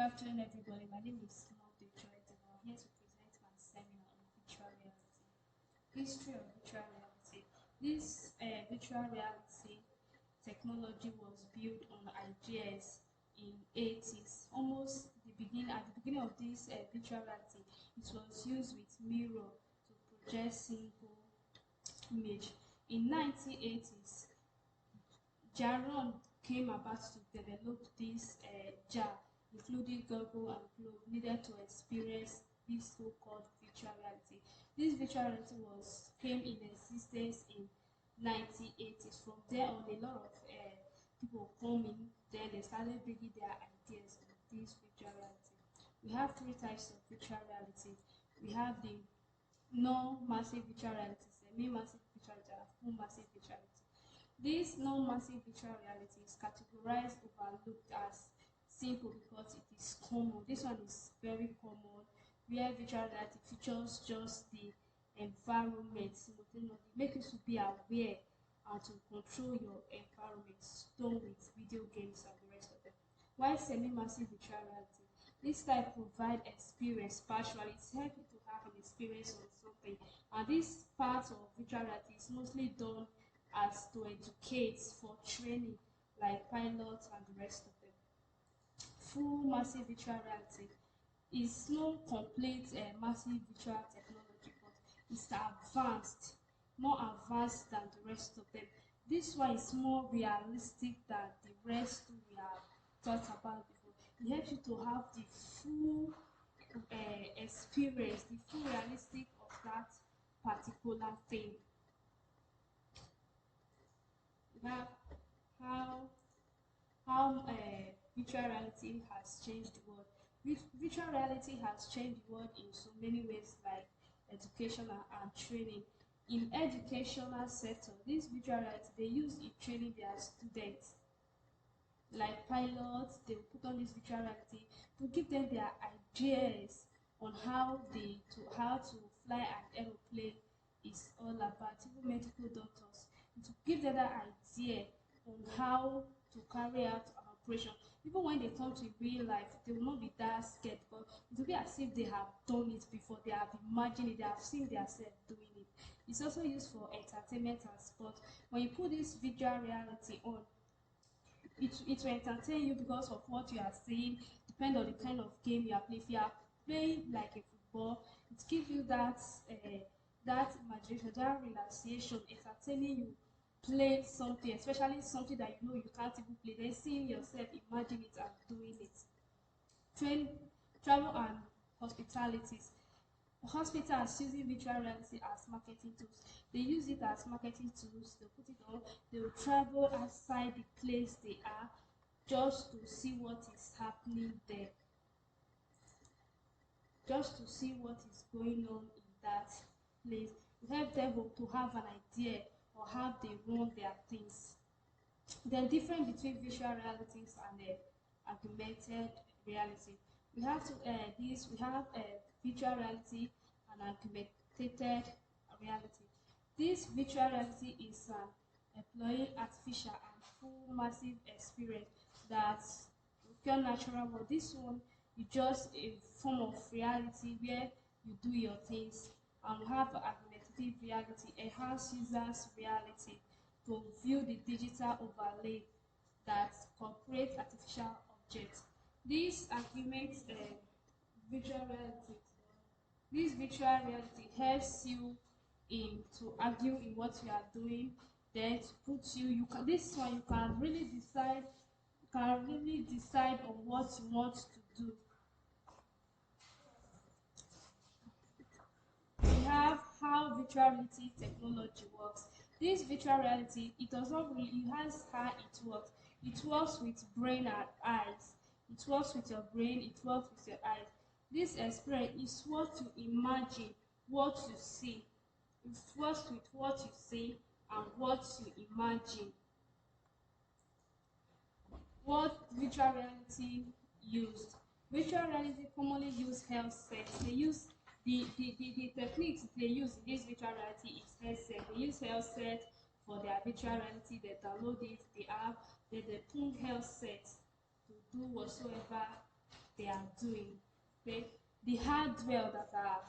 afternoon, everybody. My name is Mo Detroit, and I'm here to present my seminar on virtual reality. History of virtual reality. This virtual reality technology was built on ideas in 80s. Almost at the beginning of this virtual reality, it was used with mirror to project single image. In 1980s, Jaron came about to develop this jar, including Google and Globe, needed to experience this so-called virtual reality. This virtual reality was came in existence in 1980s. From there on, a lot of people come in. Then they started bringing their ideas on this virtual reality. We have three types of virtual reality. We have the non-massive virtual reality, semi-massive virtual reality, and full massive virtual reality. This non-massive virtual reality is categorized, overlooked as simple because it is common. This one is very common, where virtual reality features just the environment simultaneously, make you to be aware and to control your environment, done with video games and the rest of them. While semi-massive virtual reality, this type provide experience partially. It helps you to have an experience on something, and this part of virtual reality is mostly done as to educate for training, like pilots and the rest of them. Full massive virtual reality is no complete massive virtual technology, but it's more advanced than the rest of them. This one is more realistic than the rest we have thought about before. It helps you to have the full experience, the full realistic of that particular thing. We have how virtual reality has changed the world. Virtual reality has changed the world in so many ways, like education and training. In educational sector, this virtual reality they use in training their students, like pilots. They will put on this virtual reality to give them their ideas on how to fly an aeroplane is all about. Even medical doctors, to give them that idea on how to carry out an operation. Even when they come to real life, they will not be that scared, but it will be as if they have done it before, they have imagined it, they have seen themselves doing it. It's also used for entertainment and sport. When you put this virtual reality on, it will entertain you because of what you are seeing, depend on the kind of game you are playing. If you are playing like a football, it gives you that imagination, that relaxation, entertaining you playing something, especially something that you know you can't even play, then seeing yourself imagine it and doing it. Train Travel and hospitalities. Hospitals using virtual reality as marketing tools. They use it as marketing tools. They put it on. They will travel outside the place they are just to see what is happening there, just to see what is going on in that place. You help them to have an idea or how they run their things. The difference between virtual realities and augmented reality. We have virtual reality and augmented reality. This virtual reality is an employing artificial and full massive experience that pure natural world. This one is just a form of reality where you do your things, and we have augmented reality, enhance users reality to view the digital overlay that incorporates artificial objects. This argument virtual reality this virtual reality helps you in to argue in what you are doing, then to put you can this one you can really decide on what you want to do. We have how virtual reality technology works. This virtual reality, it does not really, it has how it works. It works with brain and eyes. It works with your brain, it works with your eyes. This experience is what you imagine, what you see. It works with what you see and what you imagine. What virtual reality used? Virtual reality commonly use headsets. They use the techniques they use in this virtual reality is headset. They use headset for their virtual reality. They download it, the app, then they put headset to do whatsoever they are doing. Okay? The hardware that are